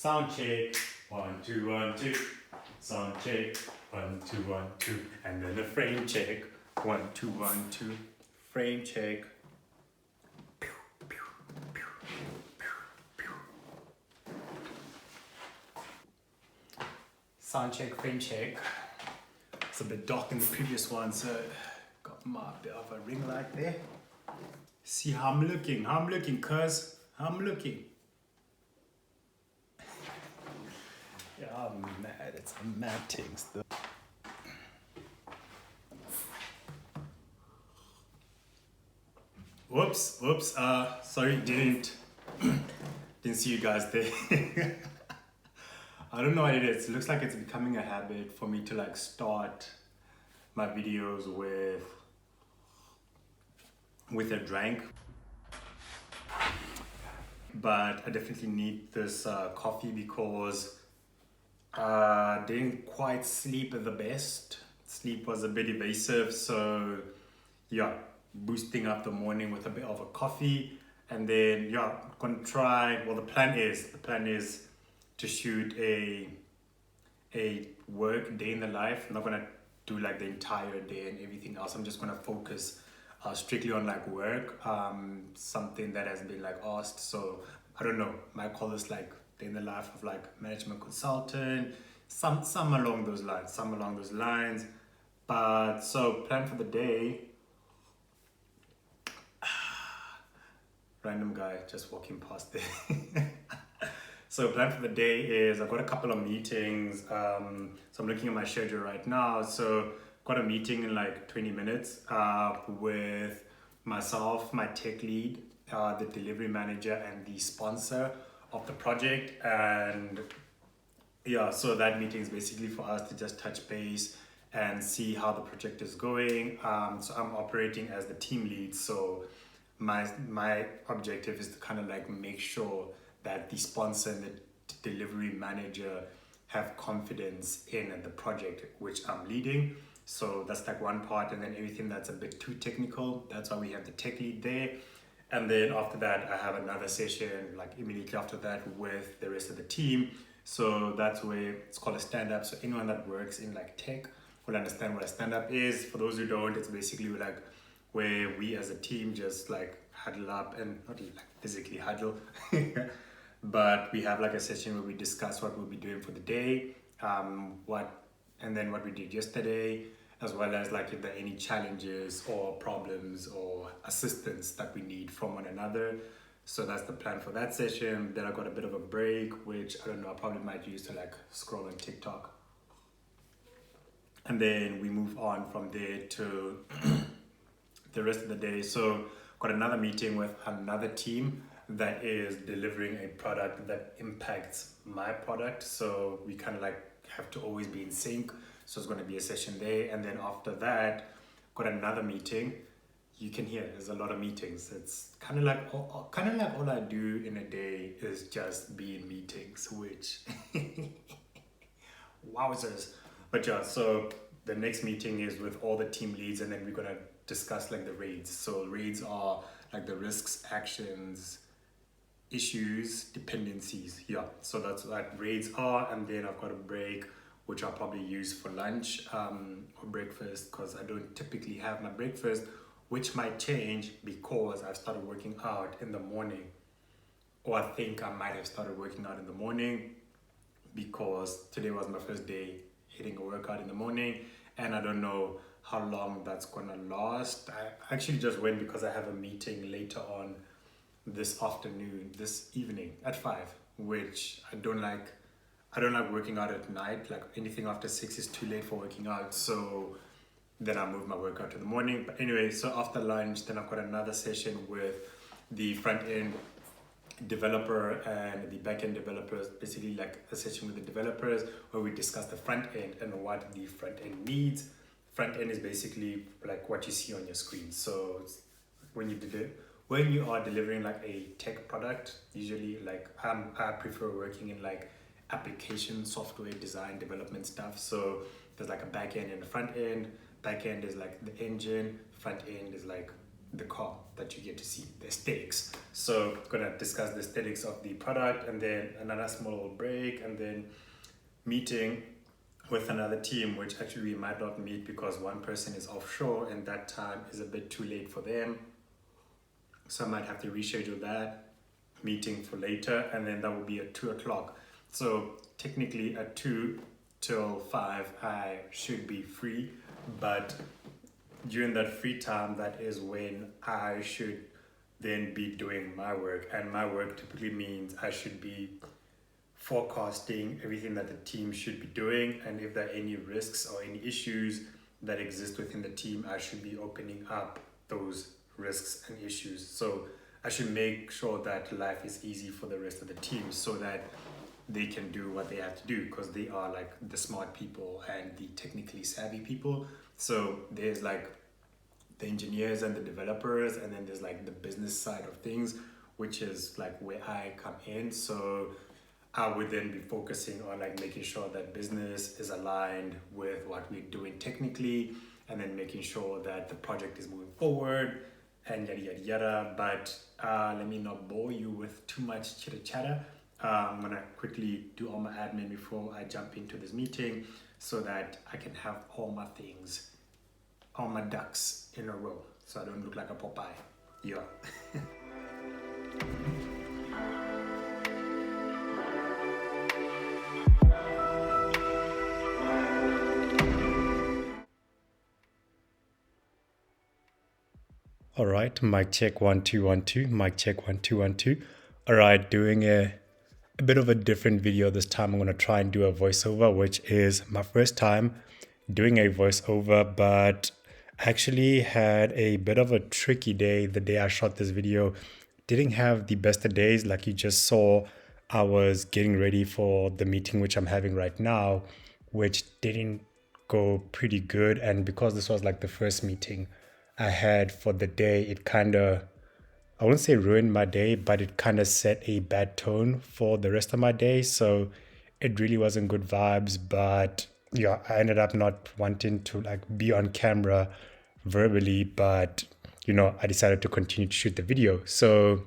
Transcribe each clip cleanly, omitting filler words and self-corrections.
Sound check, 1, 2, 1, 2. Sound check, 1, 2, 1, 2. And then a frame check, 1, 2, 1, 2. Frame check. Sound check, frame check. It's a bit dark in the previous one, so got my bit of a ring light there. See how I'm looking, cuz. How I'm looking. Yeah, I'm mad. It's a mad things though. Whoops. Sorry, didn't see you guys there. I don't know what it is. It looks like it's becoming a habit for me to like start my videos with a drink. But I definitely need this coffee because I didn't quite sleep the best. Sleep was a bit evasive, so yeah, boosting up the morning with a bit of a coffee, and then yeah, gonna try. Well, the plan is to shoot a work day in the life. I'm not gonna do like the entire day and everything else. I'm just gonna focus strictly on like work, something that has been like asked. So I don't know, might call this like day in the life of like management consultant, some along those lines. But so plan for the day. Random guy just walking past there. So plan for the day is I've got a couple of meetings. So I'm looking at my schedule right now. So got a meeting in like 20 minutes with myself, my tech lead, the delivery manager, and the sponsor of the project. And yeah, so that meeting is basically for us to just touch base and see how the project is going. So I'm operating as the team lead. So my objective is to kind of like make sure that the sponsor and the delivery manager have confidence in the project which I'm leading. So that's like one part, and then everything that's a bit too technical, that's why we have the tech lead there. And then after that, I have another session like immediately after that with the rest of the team. So that's where it's called a stand-up. So anyone that works in like tech will understand what a stand-up is. For those who don't, it's basically like where we as a team just like huddle up, and not like physically huddle, but we have like a session where we discuss what we'll be doing for the day, what we did yesterday, as well as like if there are any challenges or problems or assistance that we need from one another. So that's the plan for that session. Then I got a bit of a break, which I don't know, I probably might use to like scroll on TikTok. And then we move on from there to the rest of the day. So got another meeting with another team that is delivering a product that impacts my product. So we kind of like have to always be in sync. So it's going to be a session there. And then after that, got another meeting. You can hear there's a lot of meetings. It's kind of like all I do in a day is just be in meetings, which wowzers. But yeah, so the next meeting is with all the team leads, and then we're gonna discuss like the raids. So raids are like the risks, actions, issues, dependencies. Yeah, so that's what raids are. And then I've got a break, which I'll probably use for lunch or breakfast, because I don't typically have my breakfast, which might change because I've started working out in the morning. Or I think I might have started working out in the morning because today was my first day hitting a workout in the morning, and I don't know how long that's gonna last. I actually just went because I have a meeting later on this evening at 5, which I don't like working out at night. Like anything after 6 is too late for working out. So then I move my workout to the morning. But anyway, so after lunch, then I've got another session with the front end developer and the back end developers, basically like a session with the developers where we discuss the front end and what the front end needs. Front end is basically like what you see on your screen. So when you are delivering like a tech product, usually like I prefer working in like application software design development stuff. So there's like a back end and a front end. Back end is like the engine, front end is like the car that you get to see, the aesthetics. So gonna discuss the aesthetics of the product, and then another small little break, and then meeting with another team, which actually we might not meet because one person is offshore and that time is a bit too late for them. So I might have to reschedule that meeting for later, and then that will be at 2 o'clock. So technically at 2 till 5 I should be free, but during that free time, that is when I should then be doing my work, and my work typically means I should be forecasting everything that the team should be doing, and if there are any risks or any issues that exist within the team, I should be opening up those risks and issues. So I should make sure that life is easy for the rest of the team so that they can do what they have to do, because they are like the smart people and the technically savvy people. So there's like the engineers and the developers, and then there's like the business side of things, which is like where I come in. So I would then be focusing on like making sure that business is aligned with what we're doing technically, and then making sure that the project is moving forward and yada yada yada. But let me not bore you with too much chitter chatter. I'm gonna quickly do all my admin before I jump into this meeting so that I can have all my things, all my ducks in a row, so I don't look like a Popeye. Yeah. All right, mic check 1 2 1 2. Mic check 1 2 1 2. All right, doing a bit of a different video this time. I'm gonna try and do a voiceover, which is my first time doing a voiceover, but actually had a bit of a tricky day the day I shot this video. Didn't have the best of days. Like you just saw, I was getting ready for the meeting which I'm having right now, which didn't go pretty good. And because this was like the first meeting I had for the day, it kind of, I wouldn't say ruined my day, but it kind of set a bad tone for the rest of my day. So it really wasn't good vibes. But yeah, I ended up not wanting to like be on camera verbally, but you know, I decided to continue to shoot the video. So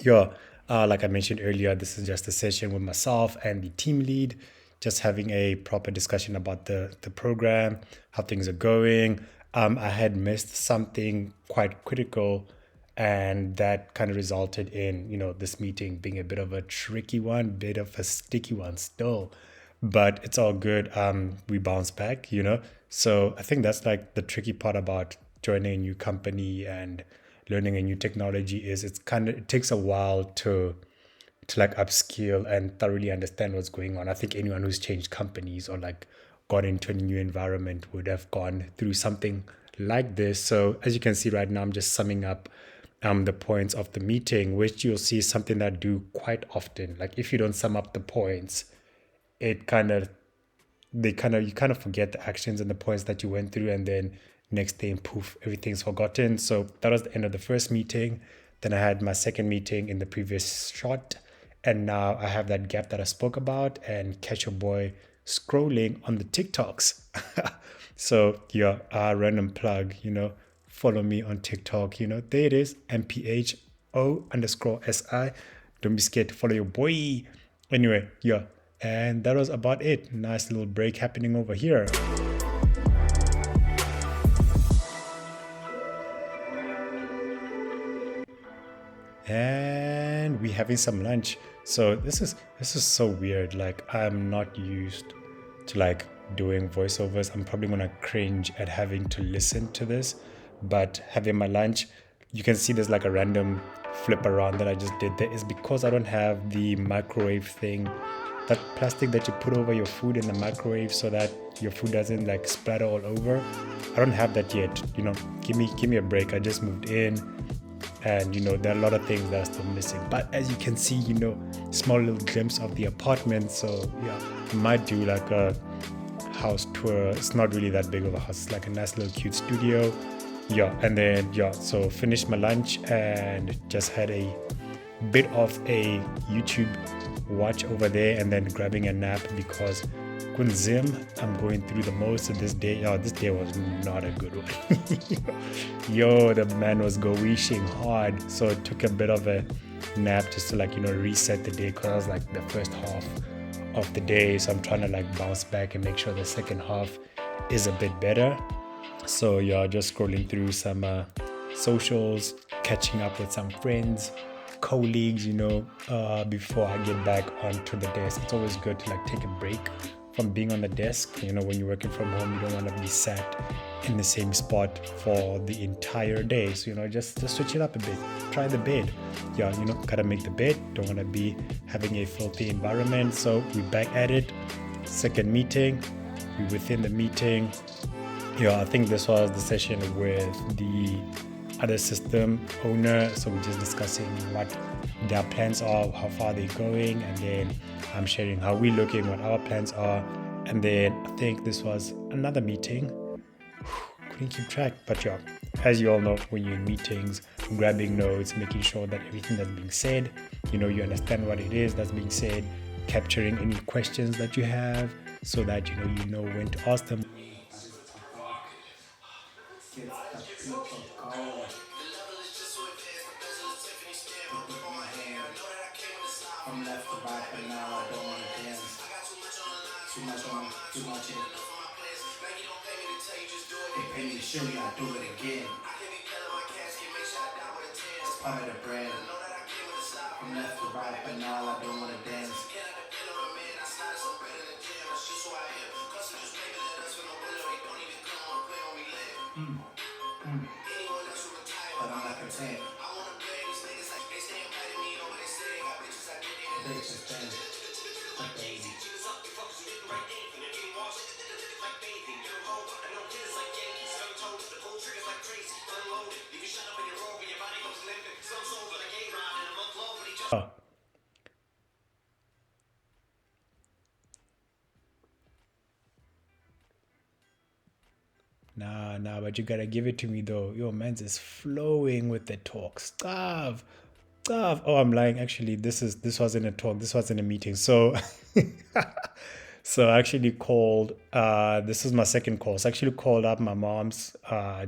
yeah, like I mentioned earlier, this is just a session with myself and the team lead, just having a proper discussion about the program, how things are going. I had missed something quite critical, and that kind of resulted in, you know, this meeting being a bit of a tricky one, bit of a sticky one still, but it's all good. We bounce back, you know. So I think that's like the tricky part about joining a new company and learning a new technology is it takes a while to like upskill and thoroughly understand what's going on. I think anyone who's changed companies or like got into a new environment would have gone through something like this. So as you can see right now, I'm just summing up the points of the meeting, which you'll see is something that I do quite often. Like if you don't sum up the points, you kind of forget the actions and the points that you went through, and then next day, poof, everything's forgotten. So that was the end of the first meeting. Then I had my second meeting in the previous shot, and now I have that gap that I spoke about, and catch your boy scrolling on the TikToks. So yeah, random plug, you know, follow me on TikTok, you know, there it is, MPHO_SI. Don't be scared to follow your boy. Anyway, yeah, and that was about it. Nice little break happening over here. And we're having some lunch. So this is so weird. Like I'm not used to like doing voiceovers. I'm probably gonna cringe at having to listen to this, but having my lunch, you can see there's like a random flip around that I just did. There is because I don't have the microwave thing, that plastic that you put over your food in the microwave so that your food doesn't like splatter all over. I don't have that yet. You know, give me a break. I just moved in, and you know there are a lot of things that are still missing. But as you can see, you know, small little glimpse of the apartment. So yeah, I might do like a house tour. It's not really that big of a house. It's like a nice little cute studio. Yeah, and then yeah, so finished my lunch and just had a bit of a YouTube watch over there and then grabbing a nap because kunzim, I'm going through the most of this day. Oh, this day was not a good one. Yo, the man was wishing hard. So it took a bit of a nap just to reset the day because I was like the first half of the day. So I'm trying to bounce back and make sure the second half is a bit better. So yeah, just scrolling through some socials, catching up with some friends, colleagues, before I get back onto the desk. It's always good to take a break from being on the desk. When you're working from home, you don't want to be sat in the same spot for the entire day. So, just switch it up a bit. Try the bed. Yeah, gotta make the bed. Don't want to be having a filthy environment. So we're back at it. Second meeting. We're within the meeting. Yeah, I think this was the session with the other system owner. So we're just discussing what their plans are, how far they're going, and then I'm sharing how we're looking, what our plans are. And then I think this was another meeting. Couldn't keep track, but yeah, as you all know, when you're in meetings, grabbing notes, making sure that everything that's being said, you understand what it is that's being said, capturing any questions that you have so that you know when to ask them. From left to right, but now I don't want to dance. Too much on my, too much in. They pay me to show me I do it again. It's part of the brand. From left to right, but now I don't want to dance. But I'm not content. Bitches then. But baby. Oh. Nah, but you gotta give it to me though. Your man's is flowing with the talk. Stuff. Oh, I'm lying. Actually, this wasn't a talk. This wasn't a meeting. So, so I actually called. This is my second call. So I actually called up my mom's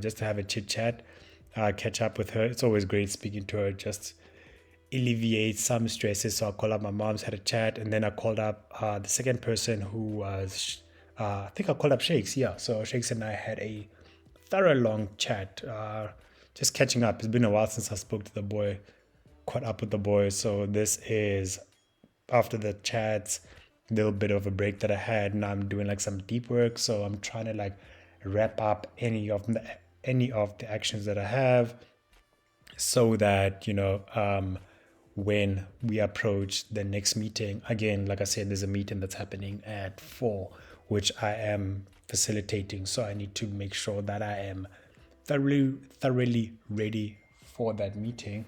just to have a chit chat, catch up with her. It's always great speaking to her. Just alleviate some stresses. So I called up my mom's, had a chat, and then I called up the second person who was. I think I called up Shakes. Yeah. So Shakes and I had a thorough long chat. Just catching up. It's been a while since I spoke to the boy. Caught up with the boys. So this is after the chats, little bit of a break that I had. Now I'm doing some deep work. So I'm trying to wrap up any of the actions that I have, so that when we approach the next meeting, again, like I said, there's a meeting that's happening at 4, which I am facilitating. So I need to make sure that I am thoroughly ready for that meeting.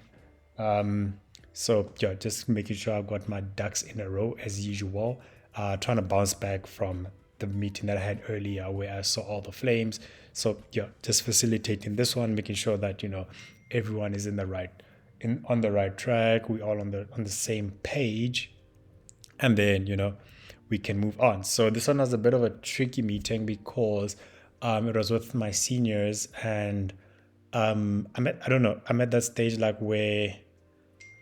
So yeah, just making sure I've got my ducks in a row as usual. Trying to bounce back from the meeting that I had earlier where I saw all the flames. So yeah, just facilitating this one, making sure that everyone is on the right track. We all on the same page, and then we can move on. So this one was a bit of a tricky meeting because it was with my seniors, and I'm at that stage where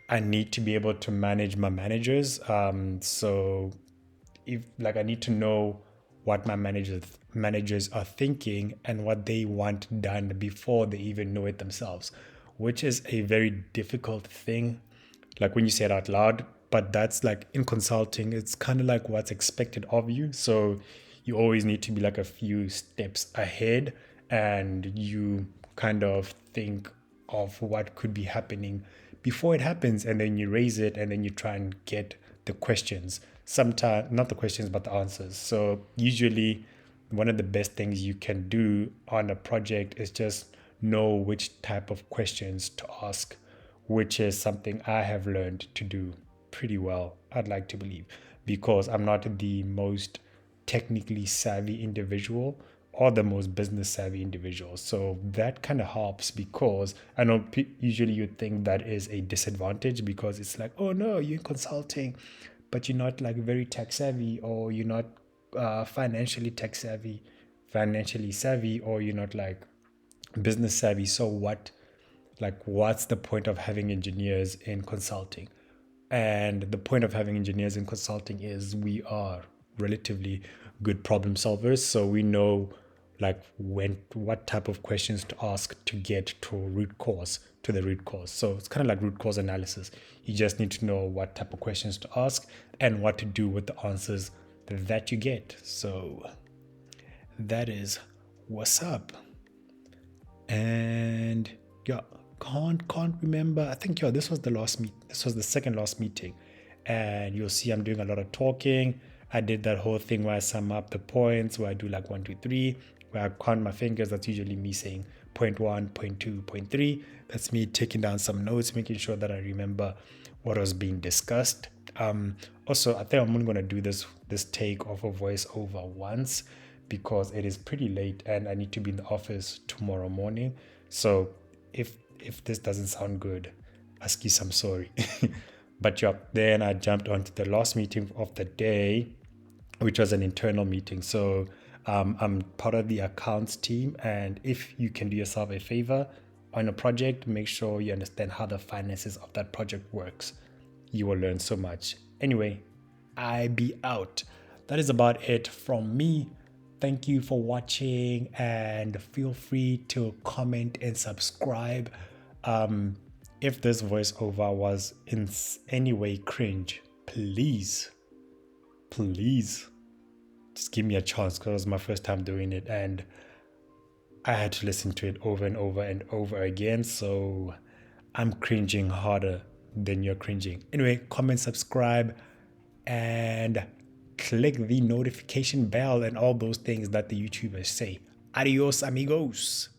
I need to be able to manage my managers. So if I need to know what my managers are thinking and what they want done before they even know it themselves, which is a very difficult thing. When you say it out loud, but that's in consulting, it's kind of what's expected of you. So you always need to be a few steps ahead, and you kind of think of what could be happening before it happens, and then you raise it, and then you try and get the questions. Sometimes not the questions, but the answers. So usually one of the best things you can do on a project is just know which type of questions to ask, which is something I have learned to do pretty well, I'd like to believe, because I'm not the most technically savvy individual or the most business savvy individual. So that kind of helps, because I know usually you'd think that is a disadvantage, because it's oh no, you're in consulting, but you're not like very tech savvy, or you're not financially savvy, or you're not like business savvy. So what's the point of having engineers in consulting? And the point of having engineers in consulting is we are relatively good problem solvers. So we know like what type of questions to ask to get to the root cause. So it's kind of like root cause analysis. You just need to know what type of questions to ask and what to do with the answers that you get. So that is what's up. And yeah, can't remember. I think this was this was the second last meeting, and you'll see I'm doing a lot of talking. I did that whole thing where I sum up the points, where I do like 1, 2, 3, where I count my fingers. That's usually me saying point 1, point 2, point 3. That's me taking down some notes, making sure that I remember what was being discussed. Also, I think I'm only gonna do this take of a voiceover once, because it is pretty late and I need to be in the office tomorrow morning. So if this doesn't sound good, ask I'm sorry. But yeah, then I jumped onto the last meeting of the day, which was an internal meeting. So I'm part of the accounts team, and if you can do yourself a favor on a project, make sure you understand how the finances of that project works. You will learn so much. Anyway, I be out. That is about it from me. Thank you for watching, and feel free to comment and subscribe. If this voiceover was in any way cringe, please just give me a chance, because it was my first time doing it and I had to listen to it over and over and over again. So I'm cringing harder than you're cringing. Anyway, comment, subscribe, and click the notification bell and all those things that the YouTubers say. Adios, amigos.